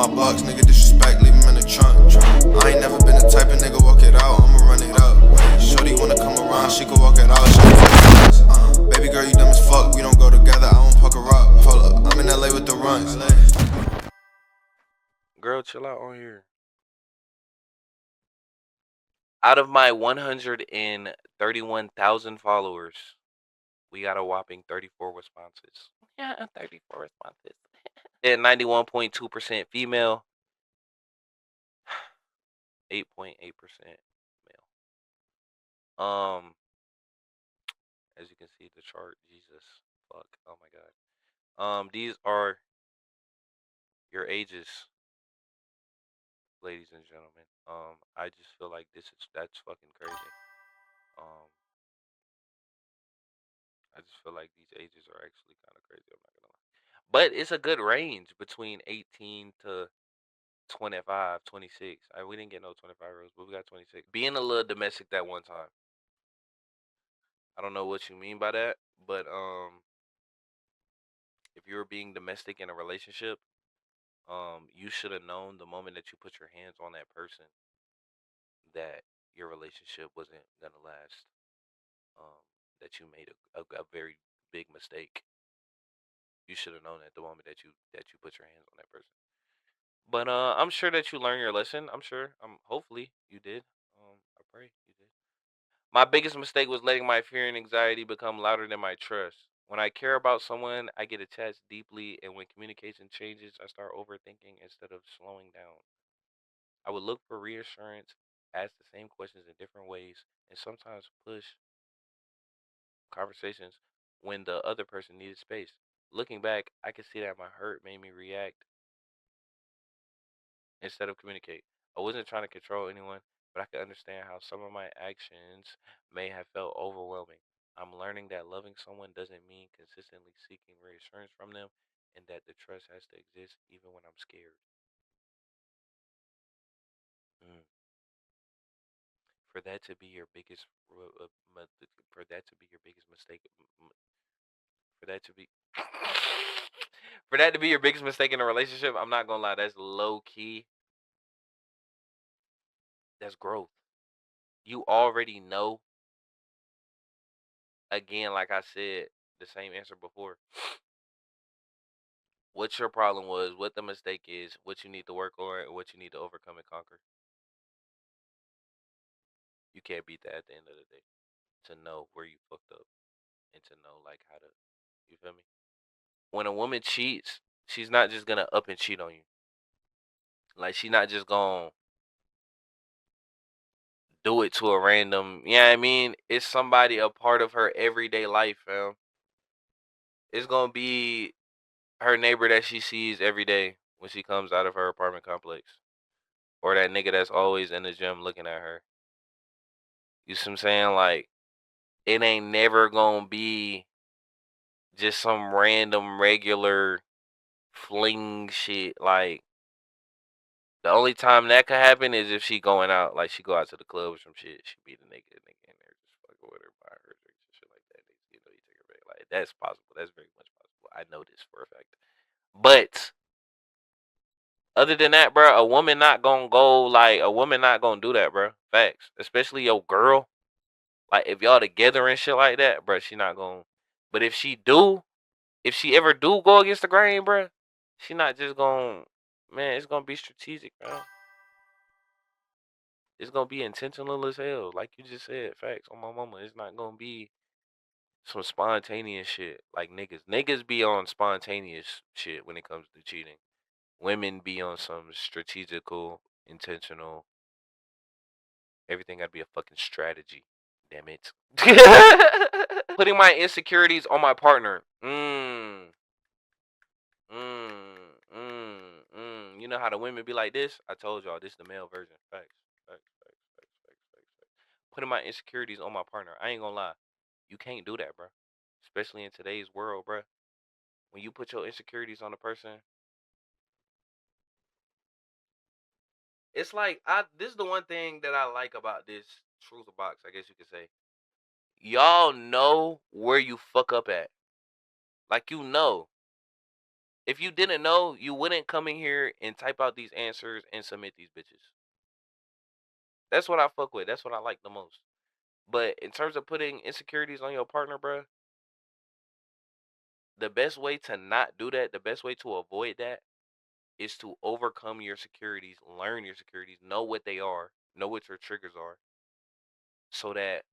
my box, nigga disrespect, leave him in the trunk. I ain't never been the type of nigga walk it out, I'ma run it up. Shorty wanna come around, she can walk it out. Baby girl, you dumb as fuck, we don't go together, I won't fuck her up. Hold up, I'm in LA with the runs. Girl, chill out on here. Out of my 131,000 followers, we got a whopping 34 responses. Yeah, 34 responses. At 91.2% female, 8.8% male. As you can see the chart, Jesus, fuck, oh my god. These are your ages, ladies and gentlemen. I just feel like that's fucking crazy. Um, I just feel like these ages are actually kind of crazy. I'm not gonna lie, but it's a good range between 18 to 25, 26. We didn't get no 25-year-olds, but we got 26. Being a little domestic that one time. I don't know what you mean by that, but if you were being domestic in a relationship, you should have known the moment that you put your hands on that person that your relationship wasn't gonna last. Um, that you made a very big mistake. You should have known at the moment that you put your hands on that person. But I'm sure that you learned your lesson. I'm sure. Hopefully you did. I pray you did. My biggest mistake was letting my fear and anxiety become louder than my trust. When I care about someone, I get attached deeply, and when communication changes, I start overthinking instead of slowing down. I would look for reassurance, ask the same questions in different ways, and sometimes push conversations when the other person needed space. Looking back, I can see that my hurt made me react instead of communicate. I wasn't trying to control anyone, but I could understand how some of my actions may have felt overwhelming. I'm learning that loving someone doesn't mean consistently seeking reassurance from them, and that the trust has to exist even when I'm scared. Mm. For that to be your biggest, for that to be your biggest mistake, for that to be, for that to be your biggest mistake in a relationship, I'm not gonna lie, that's low key. That's growth. You already know. Again, like I said, the same answer before. What your problem was, what the mistake is, what you need to work on, and what you need to overcome and conquer. You can't beat that at the end of the day. To know where you fucked up and to know like how to, you feel me? When a woman cheats, she's not just gonna up and cheat on you. Like she's not just gonna do it to a random. Yeah, I mean, it's somebody a part of her everyday life, fam. It's gonna be her neighbor that she sees every day when she comes out of her apartment complex, or that nigga that's always in the gym looking at her. You see what I'm saying? Like it ain't never gonna be just some random regular fling shit. Like the only time that could happen is if she going out, like she go out to the club or some shit. She beat a nigga in there, just fucking with her, buy her drinks and shit like that. You take her back. Like that's possible. That's very much possible. I know this for a fact. But other than that, bro, a woman not gonna go like a woman not gonna do that, bro. Facts, especially your girl. Like if y'all together and shit like that, bro, she not gonna. But if she do, if she ever do go against the grain, bro, she not just gonna. Man, it's gonna be strategic, bro. It's gonna be intentional as hell, like you just said. Facts on my mama. It's not gonna be some spontaneous shit like niggas. Niggas be on spontaneous shit when it comes to cheating. Women be on some strategical, intentional. Everything gotta be a fucking strategy. Damn it. Putting my insecurities on my partner. You know how the women be like this? I told y'all this is the male version. Facts. Facts. Putting my insecurities on my partner. I ain't gonna lie. You can't do that, bro. Especially in today's world, bro. When you put your insecurities on a person, it's like this is the one thing that I like about this truth box, I guess you could say. Y'all know where you fuck up at. Like you know. If you didn't know, you wouldn't come in here and type out these answers and submit these bitches. That's what I fuck with. That's what I like the most. But in terms of putting insecurities on your partner, bro, the best way to not do that, the best way to avoid that, is to overcome your securities, learn your securities, know what they are, know what your triggers are, so that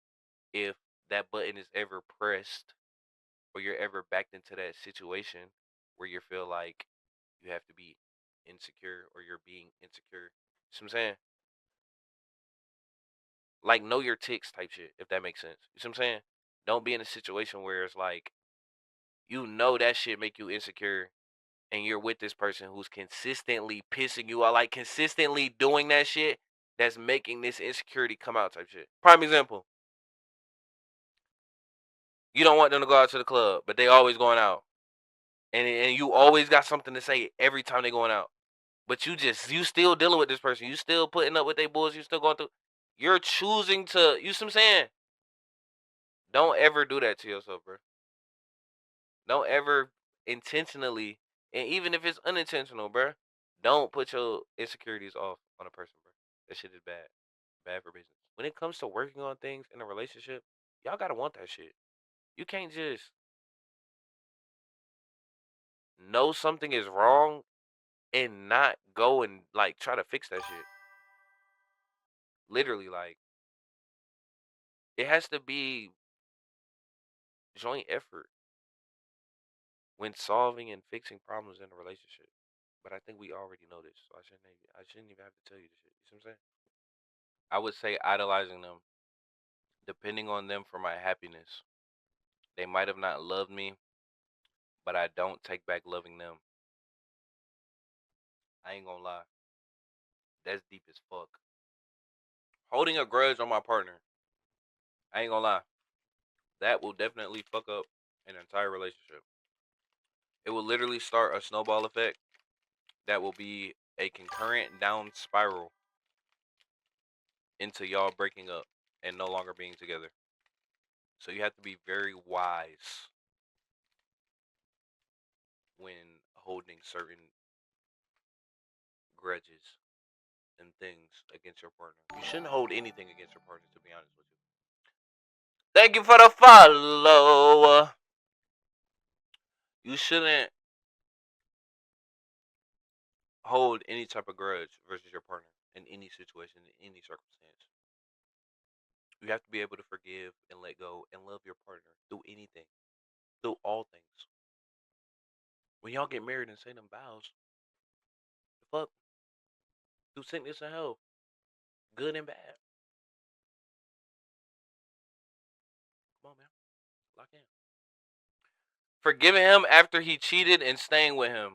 if that button is ever pressed or you're ever backed into that situation where you feel like you have to be insecure or you're being insecure. See what I'm saying? Like know your ticks type shit, if that makes sense. You see what I'm saying? Don't be in a situation where it's like you know that shit make you insecure and you're with this person who's consistently pissing you out, like consistently doing that shit that's making this insecurity come out type shit. Prime example. You don't want them to go out to the club, but they always going out. And you always got something to say every time they going out. But you still dealing with this person. You still putting up with their bulls. You still going through. You're choosing to. You see what I'm saying? Don't ever do that to yourself, bro. Don't ever intentionally, and even if it's unintentional, bro, don't put your insecurities off on a person, bro. That shit is bad. Bad for business. When it comes to working on things in a relationship, y'all gotta want that shit. You can't just know something is wrong and not go and like try to fix that shit. Literally, like it has to be joint effort when solving and fixing problems in a relationship. But I think we already know this, so I shouldn't even have to tell you this shit. You see what I'm saying? I would say idolizing them, depending on them for my happiness. They might have not loved me, but I don't take back loving them. I ain't gonna lie. That's deep as fuck. Holding a grudge on my partner. I ain't gonna lie. That will definitely fuck up an entire relationship. It will literally start a snowball effect that will be a concurrent down spiral into y'all breaking up and no longer being together. So you have to be very wise when holding certain grudges and things against your partner. You shouldn't hold anything against your partner, to be honest with you. Thank you for the follow. You shouldn't hold any type of grudge versus your partner in any situation, in any circumstance. You have to be able to forgive and let go and love your partner through anything, through all things. When y'all get married and say them vows, the fuck, through sickness and health, good and bad. Come on, man, lock in. Forgiving him after he cheated and staying with him.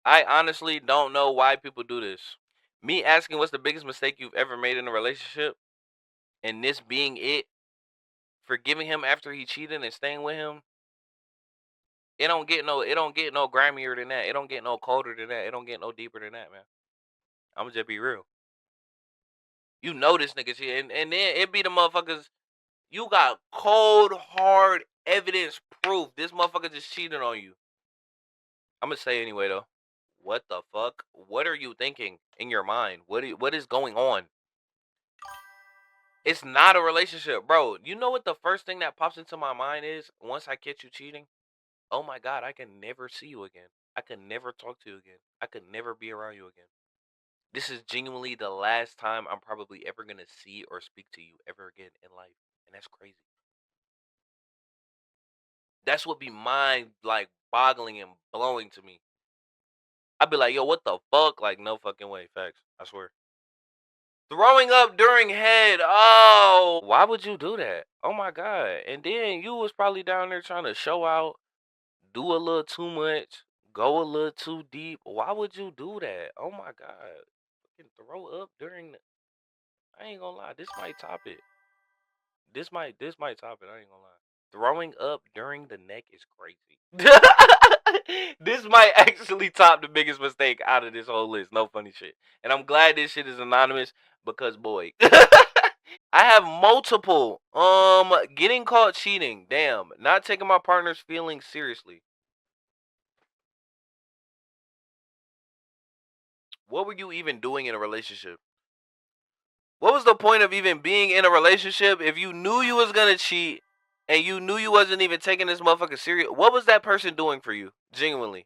I honestly don't know why people do this. Me asking what's the biggest mistake you've ever made in a relationship, and this being it, forgiving him after he cheated and staying with him, it don't get no grimier than that. It don't get no colder than that. It don't get no deeper than that, man. I'ma just be real. You know this nigga shit, and then it be the motherfuckers. You got cold, hard evidence proof this motherfucker just cheated on you. I'ma say anyway though. What the fuck? What are you thinking in your mind? What is going on? It's not a relationship, bro. You know what the first thing that pops into my mind is once I catch you cheating? Oh my god, I can never see you again. I can never talk to you again. I could never be around you again. This is genuinely the last time I'm probably ever gonna see or speak to you ever again in life. And that's crazy. That's what be mind like boggling and blowing to me. I'd be like, yo, what the fuck? Like, no fucking way. Facts. I swear. Throwing up during head. Oh, why would you do that? Oh my god. And then you was probably down there trying to show out, do a little too much, go a little too deep. Why would you do that? Oh my god. Fucking throw up during the I ain't gonna lie, this might top it. This might top it, I ain't gonna lie. Throwing up during the neck is crazy. This might actually top the biggest mistake out of this whole list. No funny shit. And I'm glad this shit is anonymous because boy. I have multiple. Getting caught cheating. Damn. Not taking my partner's feelings seriously. What were you even doing in a relationship? What was the point of even being in a relationship if you knew you was gonna cheat and you knew you wasn't even taking this motherfucker serious? What was that person doing for you, genuinely,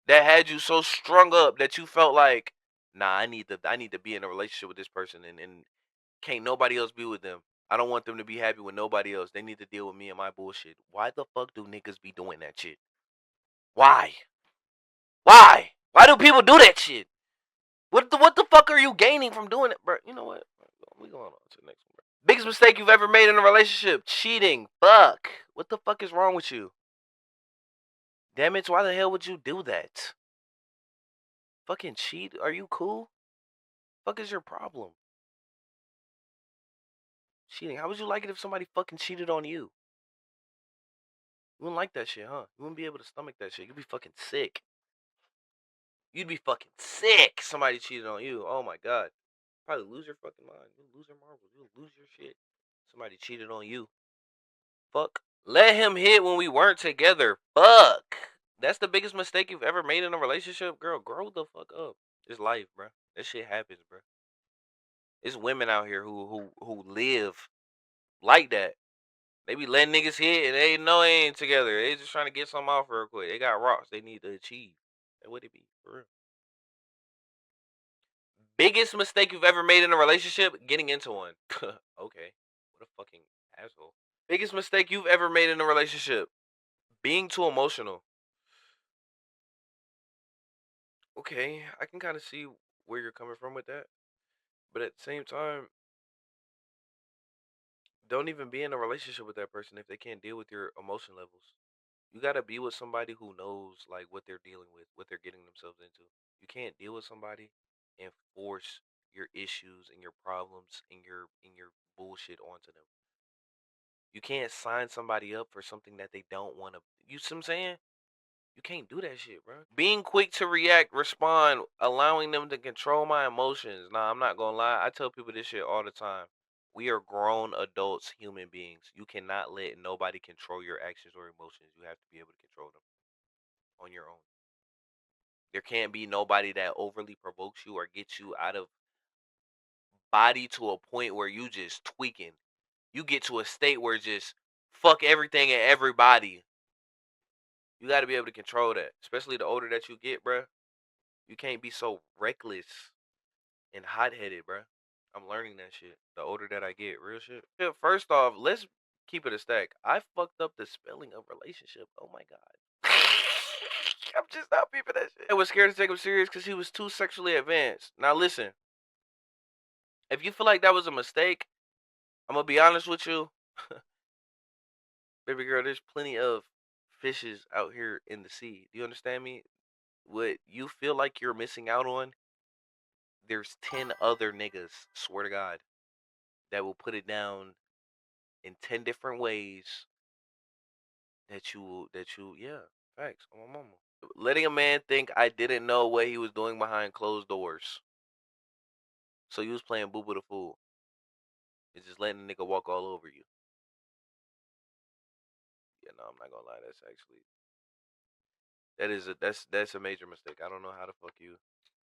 that had you so strung up that you felt like, nah, I need to be in a relationship with this person, and can't nobody else be with them. I don't want them to be happy with nobody else. They need to deal with me and my bullshit. Why the fuck do niggas be doing that shit? Why? Why? Why do people do that shit? What the fuck are you gaining from doing it, bro? You know what? We going on to the next one, bro. Biggest mistake you've ever made in a relationship? Cheating. Fuck. What the fuck is wrong with you? Damn it, why the hell would you do that? Fucking cheat? Are you cool? Fuck is your problem? Cheating. How would you like it if somebody fucking cheated on you? You wouldn't like that shit, huh? You wouldn't be able to stomach that shit. You'd be fucking sick. You'd be fucking sick. Somebody cheated on you. Oh my god. Probably lose your fucking mind. You'll lose your marbles. You'll lose your shit. Somebody cheated on you. Fuck. Let him hit when we weren't together. Fuck. That's the biggest mistake you've ever made in a relationship? Girl, grow the fuck up. It's life, bro. That shit happens, bro. It's women out here who live like that. They be letting niggas hit and they know they ain't together. They just trying to get something off real quick. They got rocks they need to achieve. That would it be, for real. Biggest mistake you've ever made in a relationship? Getting into one. Okay. What a fucking asshole. Biggest mistake you've ever made in a relationship? Being too emotional. Okay, I can kind of see where you're coming from with that. But at the same time, don't even be in a relationship with that person if they can't deal with your emotion levels. You gotta be with somebody who knows like what they're dealing with, what they're getting themselves into. You can't deal with somebody and force your issues and your problems and your bullshit onto them. You can't sign somebody up for something that they don't want to. You see what I'm saying? You can't do that shit, bro. Being quick to react, respond, allowing them to control my emotions. Nah, I'm not gonna lie. I tell people this shit all the time. We are grown adults, human beings. You cannot let nobody control your actions or emotions. You have to be able to control them on your own. There can't be nobody that overly provokes you or gets you out of body to a point where you just tweaking. You get to a state where just fuck everything and everybody. You got to be able to control that, especially the older that you get, bruh. You can't be so reckless and hot headed, bruh. I'm learning that shit. The older that I get, real shit. Yeah, first off, let's keep it a stack. I fucked up the spelling of relationship. Oh my god. I'm just not peeping that shit. I was scared to take him serious because he was too sexually advanced. Now listen, if you feel like that was a mistake, I'm gonna be honest with you, baby girl. There's plenty of fishes out here in the sea. Do you understand me? What you feel like you're missing out on, there's 10 other niggas, swear to God, that will put it down in 10 different ways yeah, facts on my mama. Letting a man think I didn't know what he was doing behind closed doors. So you was playing boo boo the fool. It's just letting a nigga walk all over you. Yeah, no, I'm not gonna lie, that's actually that's a major mistake. I don't know how the fuck you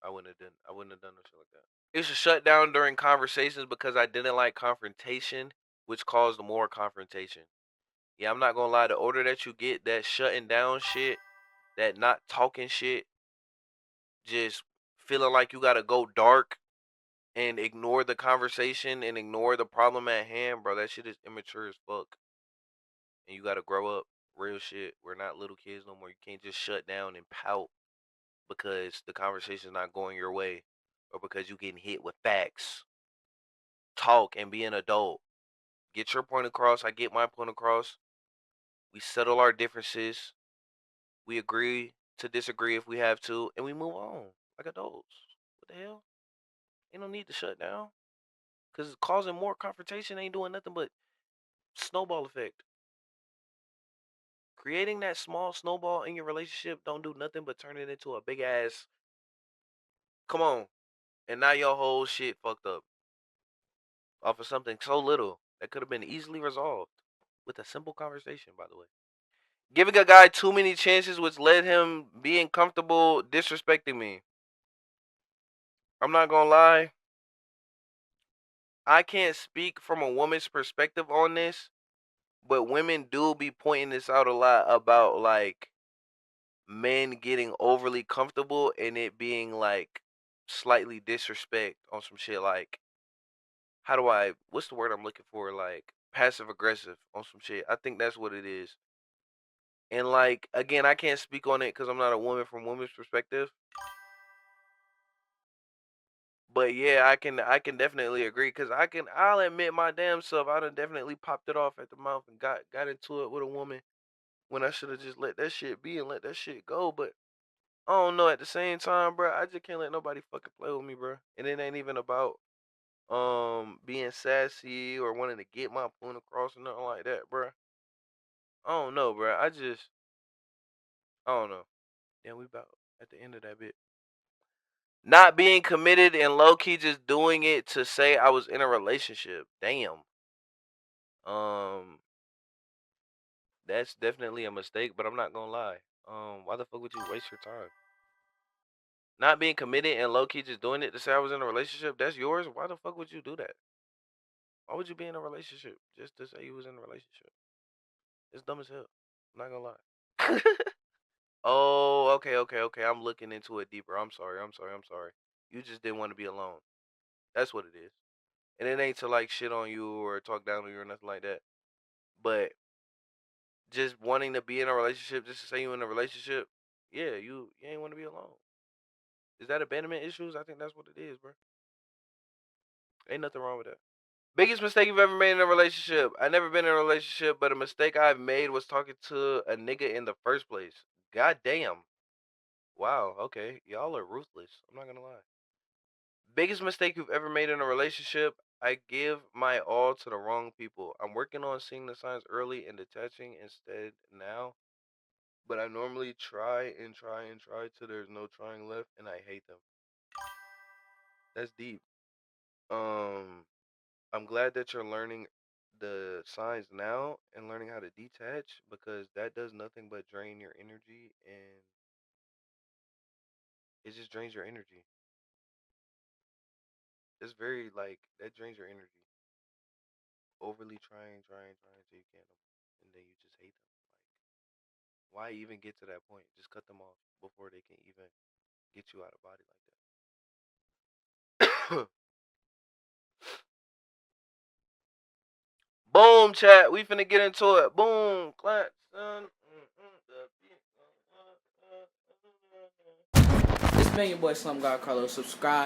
I wouldn't have done no shit like that. It used to shut down during conversations because I didn't like confrontation, which caused more confrontation. Yeah, I'm not gonna lie. The older that you get, that shutting down shit, that not talking shit, just feeling like you gotta go dark and ignore the conversation and ignore the problem at hand, bro. That shit is immature as fuck. And you gotta grow up. Real shit. We're not little kids no more. You can't just shut down and pout because the conversation's not going your way or because you getting hit with facts. Talk and be an adult. Get your point across. I get my point across. We settle our differences. We agree to disagree if we have to, and we move on like adults. What the hell? Ain't no need to shut down. Cause causing more confrontation ain't doing nothing but snowball effect. Creating that small snowball in your relationship don't do nothing but turn it into a big ass. Come on, and now your whole shit fucked up off of something so little that could have been easily resolved with a simple conversation. By the way, giving a guy too many chances, which led him being comfortable disrespecting me. I'm not gonna lie. I can't speak from a woman's perspective on this, but women do be pointing this out a lot about like men getting overly comfortable and it being like slightly disrespect on some shit like how do I what's the word I'm looking for, like passive aggressive on some shit. I think that's what it is. And like again, I can't speak on it cuz I'm not a woman from women's perspective. But yeah, I can definitely agree cuz I'll admit my damn self I done definitely popped it off at the mouth and got into it with a woman when I should have just let that shit be and let that shit go, but I don't know. At the same time, bro, I just can't let nobody fucking play with me, bro. And it ain't even about being sassy or wanting to get my point across or nothing like that, bro. I don't know, bro. I don't know. Yeah, we about at the end of that bit. Not being committed and low key just doing it to say I was in a relationship. Damn. Um, that's definitely a mistake, but I'm not gonna lie. Why the fuck would you waste your time? Not being committed and low key just doing it to say I was in a relationship, that's yours. Why the fuck would you do that? Why would you be in a relationship just to say you was in a relationship? It's dumb as hell. I'm not gonna lie. Oh, okay. I'm looking into it deeper. I'm sorry. You just didn't want to be alone. That's what it is. And it ain't to like shit on you or talk down on you or nothing like that. But just wanting to be in a relationship just to say you in a relationship, yeah, you ain't want to be alone. Is that abandonment issues? I think that's what it is, bro. Ain't nothing wrong with that. Biggest mistake you've ever made in a relationship? I never been in a relationship, but a mistake I've made was talking to a nigga in the first place. God damn. Wow, okay. Y'all are ruthless. I'm not gonna lie. Biggest mistake you've ever made in a relationship? I give my all to the wrong people. I'm working on seeing the signs early and detaching instead now. But I normally try till there's no trying left and I hate them. That's deep. Um I'm glad that you're learning the signs now and learning how to detach because that does nothing but drain your energy and it just drains your energy. It's very like that drains your energy. Overly trying till you can't and then you just hate them. Like why even get to that point? Just cut them off before they can even get you out of body like that. Boom chat, we finna get into it. Boom, clap, son. It's been your boy Slum God Carlos. Subscribe.